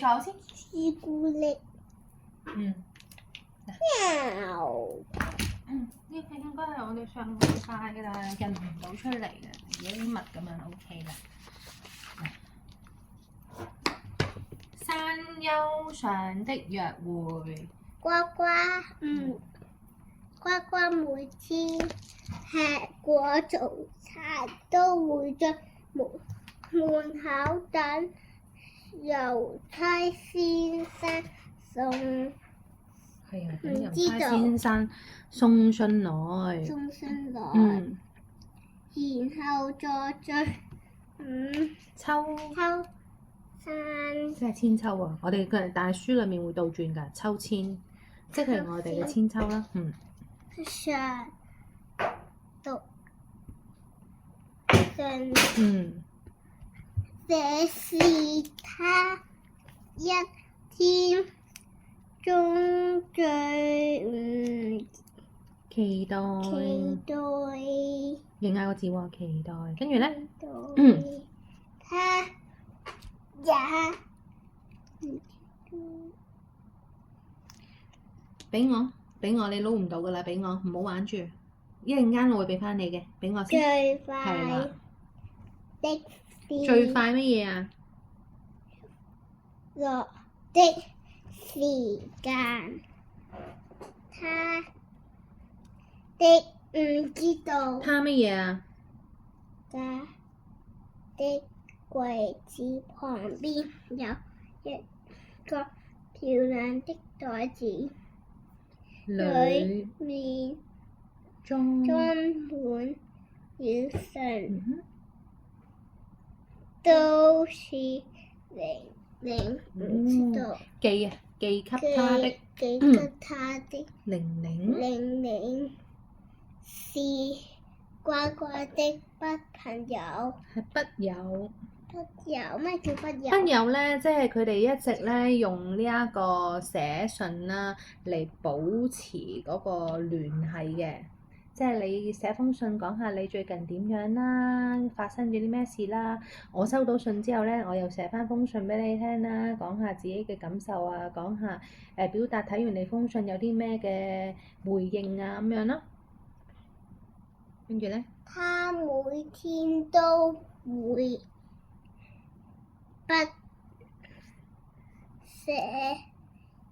坐好先。朱古力。嗯。喵。呢個應該係我哋上個禮拜㗎啦，印唔到出嚟嘅，如果啲密咁樣 OK 啦。山丘上的約會。呱呱，呱呱每次吃過早餐都會在門口等郵差先生送。係啊，等郵差先生送信來。送信來。然後再秋山。即係千秋啊！我哋嘅但係書裡面會倒轉㗎，秋千即係我哋嘅千秋啦。上讀信。這是他一天中最期待。認下個字喎，期待。跟住咧，他也俾我，你撈唔到噶啦，俾我，唔好玩住。一陣間我會俾翻你嘅，俾我先。最快的最快乜嘢啊？落的時間，他的唔知道。他乜嘢啊？他的櫃子旁邊有一個漂亮的袋子，裡面裝滿了信，都是唔知道。寄給他的玲是呱呱的筆朋友。係筆友。咩叫筆友？筆友咧，即係佢哋一直咧用呢一個寫信啦嚟保持嗰個聯繫嘅。即係你寫封信講下你最近點樣啦，發生咗啲咩事啦。我收到信之後咧，我又寫翻封信俾你聽啦，講下自己嘅感受啊，講下表達睇完你封信有啲咩嘅回應啊咁樣咯。跟住咧，他每天都會寫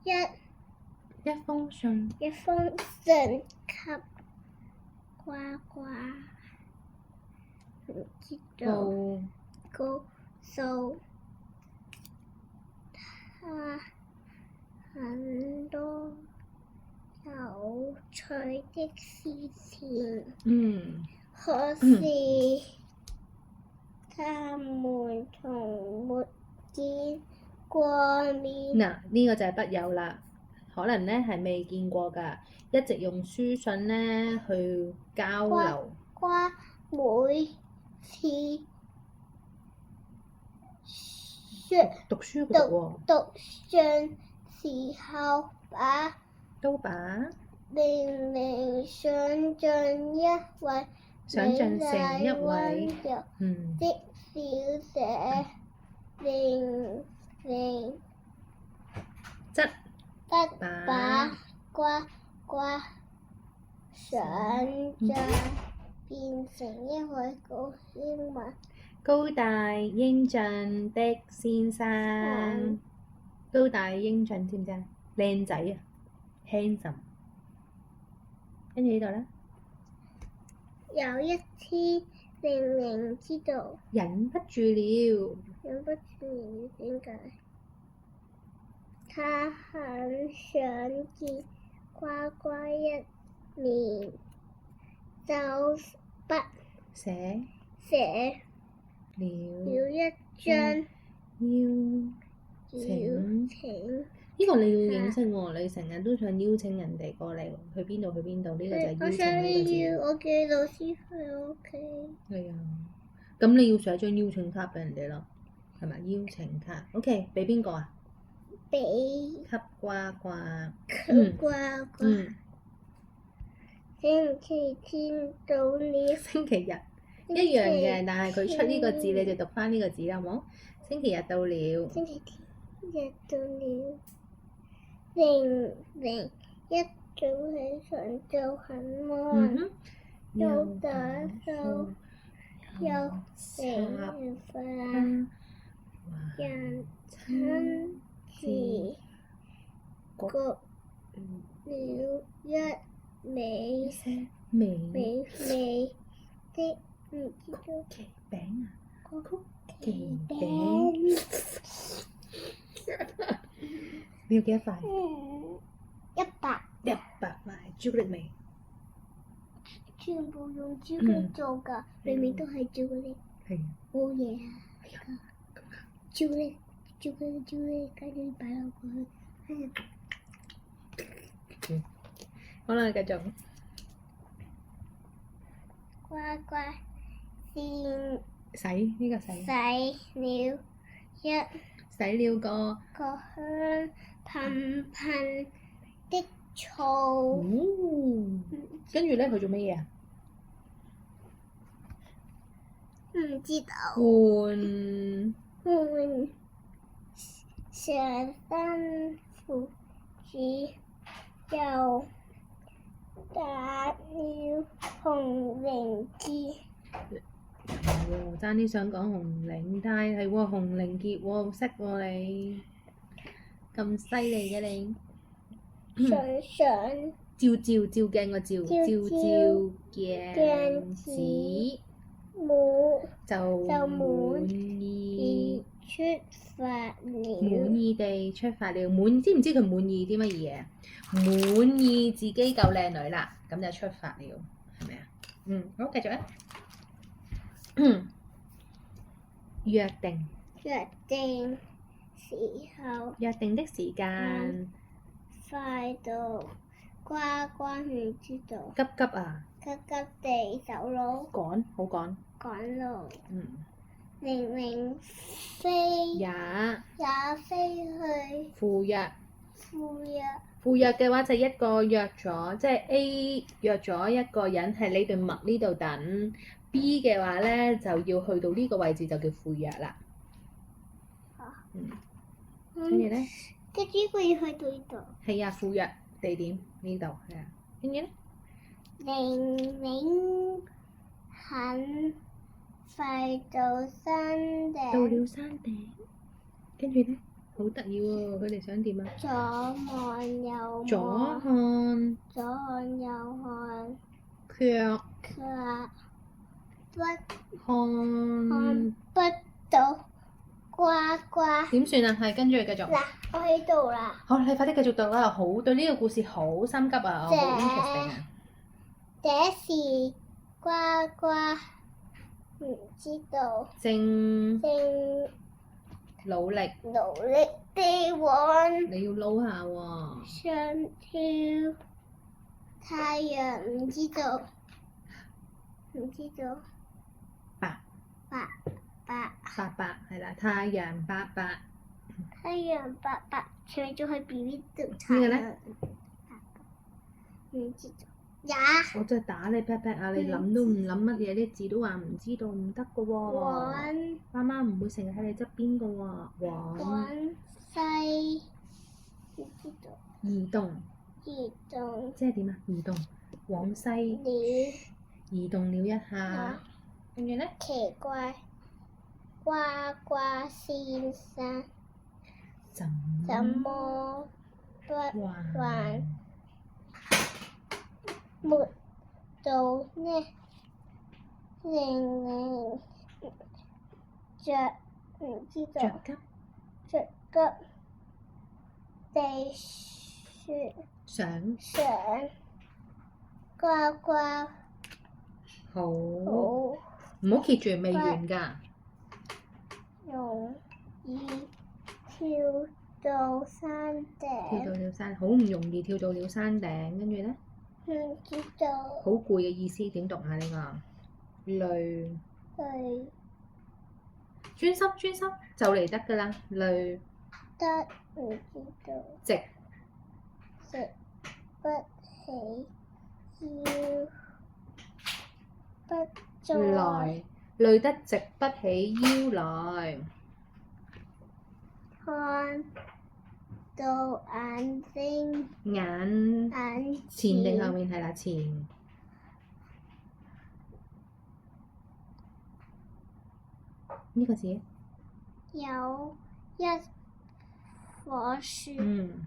一封信給呱呱，唔知道告訴他很多有趣的事情。可是他們從沒見過面。嗱，呢個就係筆友啦。可能咧係未見過㗎，一直用書信咧去交流。呱每次讀書時候都把玲玲想像成一位溫柔的小姐。玲玲則把呱呱想像變成一位高大英俊的先生。高大英俊知唔知啊？靚仔啊 ，handsome。跟住呢度咧，有一天，玲玲知道忍不住了，點解？她很想見呱呱一面，就筆寫了一張邀請。呢個你要認識喎，你成日都想邀請人哋過嚟去邊度？呢個就係邀請呢個字。我叫老師去我屋企。係啊，咁你要寫張邀請卡俾人哋咯，係咪？邀請卡 ，OK， 俾邊個啊？俾呱呱。星期天到了。星期日一樣嘅，但係佢出呢個字你就讀翻呢個字啦，好冇？星期日到了。星期天日到了001早起床就很忙，又打掃又食飯，人親自焗了一味美味的唔知道曲奇餅啊！曲奇奇餅餅。你要幾多塊100， ？100塊朱古力味。全部用朱古力做㗎，裏面都係朱古力。係。好嘢啊！朱古力，跟住擺落過去。好啦，繼續。乖乖先洗呢個洗。洗了洗了個。個香噴噴的醋。哦。跟住咧，佢做乜嘢啊？唔知道。換上身褲子，又打了紅領結。喎，爭啲想講紅領帶係喎，紅領結喎，識喎你，咁犀利嘅你。上照鏡個照，照鏡子就滿意出發了。滿意地出發了，知唔知佢滿意啲乜嘢？滿意自己夠靚女啦，咁就出發了，係咪啊？好，繼續啊。約定的時間快到呱呱唔知道，急啊！急地走路，好趕。趕路，0飛也飛去赴約。赴約嘅話就一個約咗，即係 A 約咗一個人喺你對麥呢度等 ，B 嘅話咧就要去到呢個位置就叫赴約啦。跟住咧，跟住佢要去到呢度。係啊，赴約地點呢度係啊。跟住咧，0很快到山頂。到了山頂，跟住咧好得意喎！佢哋想點啊？左看右看，卻看不到呱呱。點算啊？係跟住繼續。嗱，我喺度啦。好，你快啲繼續讀啦！好對呢個故事好心急啊！我好 interesting 啊！這時呱呱唔知道，正努力地往你要撈下喎。上跳，太陽唔知道，白係啦，太陽白，上咗去 BB 度呢個咧？唔知道。我真係打你 pat pat 啊！你諗都唔諗乜嘢，啲字都話唔知道，唔得噶喎。媽媽唔會成日喺你側邊噶喎。往西唔知道。移動即係點啊？移動往西移動了一下，跟住咧？奇怪，呱呱先生怎麼不還沒到呢？0着唔知道，着急地說想呱呱好，唔好揭住未完㗎。容易跳到山頂。好唔容易跳到了山頂，跟住咧？唔知道。好攰嘅意思點讀啊？呢個累。專心就嚟得㗎啦，累得唔知道。直不起腰不再來，累得直不起腰來。看到眼睛眼眼前定後面係啦，前。呢個字？有一棵樹，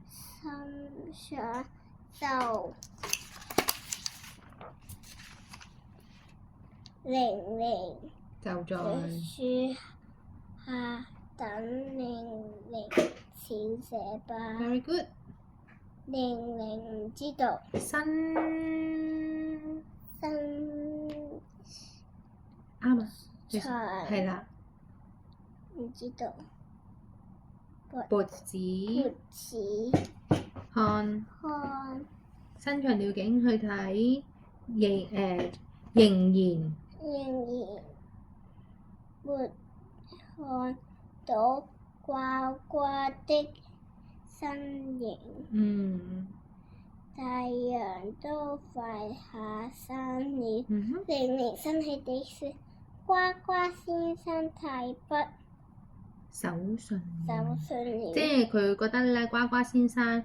身上就玲玲就在樹下等玲玲小姐吧。 Very good。玲玲唔知道新啱啊，長係啦。唔知道脖子脖子看看伸長條頸去睇，仍然沒看到呱呱的身影。太陽都快下山了。玲玲生氣地說：呱呱先生太不手信了。即係佢覺得咧，呱呱先生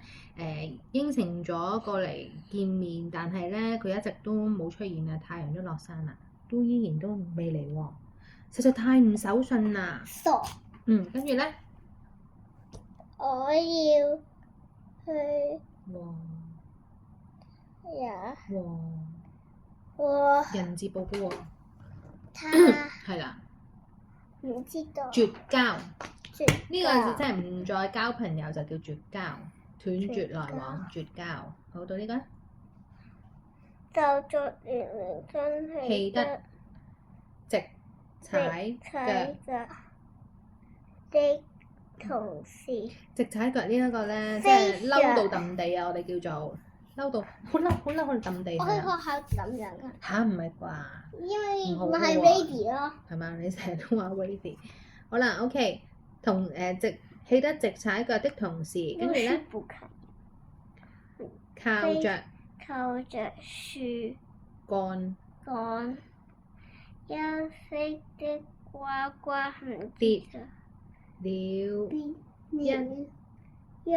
應承咗過嚟見面，但係咧佢一直都冇出現啊！太陽都落山啦，都依然都未嚟喎，實在太唔守信啦。傻。跟住咧，我要去人字報嘅喎。他係啦。唔知道。絕交。呢個個即係唔再交朋友就叫絕交，斷絕來往，絕交。好，到呢個就作玲玲真係氣得直踩腳的同事。直踩腳呢一個咧，即係嬲到揼地啊！我哋叫做嬲到好嬲，好嬲，好揼地。我喺學校咁樣㗎。嚇唔係啩？因為唔好我係喎 Lady 咯。係嘛？你成日都話 Lady。好啦，OK，同氣得直踩腳的同事，跟住咧靠着樹幹休息的呱呱唔跌知道了一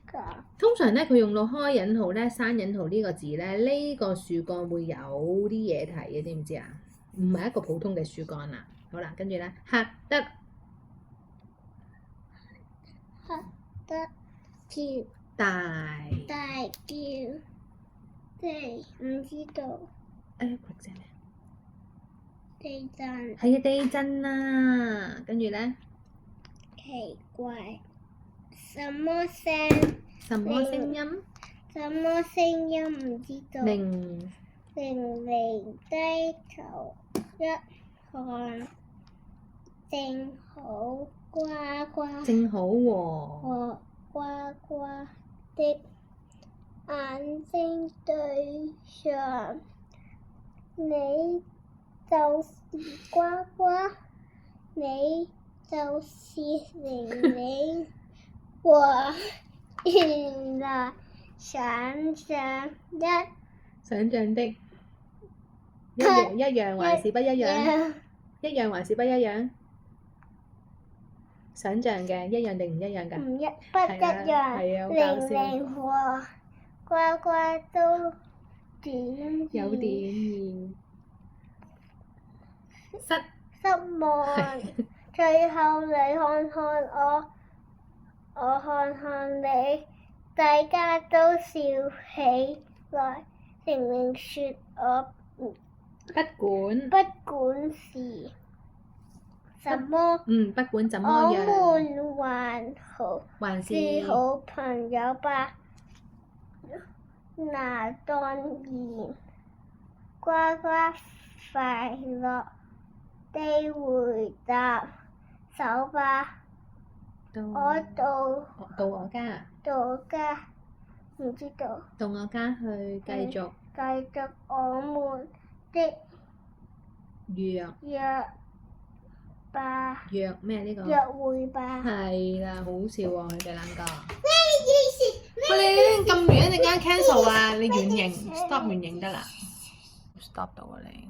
個通常咧，佢用到開引號咧、閂引號呢個字咧，呢個樹幹會有啲嘢睇嘅，知唔知啊？唔係一個普通嘅樹幹啦。好啦，跟住咧嚇得叫大叫，唔知道地震。係啊，地震啊！跟住咧奇怪，什麼聲音？唔知道。玲玲低頭一看，正好呱呱正好喎。和呱呱的眼睛對上，你就是呱呱，你就是玲玲。哇！原來想像的一樣還是不一樣？一樣還是不一樣？想像嘅一樣定唔一樣㗎？不一樣。玲玲和呱呱都有點失望。最後你看看我看看你，大家都笑起來。玲玲說：我不管是什麼，不管怎麼我樣，們還是好朋友吧。那當然，呱呱快樂地回答：走吧，我到我家，唔知道。到我家去繼續我們的約吧。約咩呢個？約會吧。係啦，好笑喎！佢哋兩個。喂，你咁遠一陣間 cancel 啊！你圓形 stop 圓形得啦，stop 到啊你。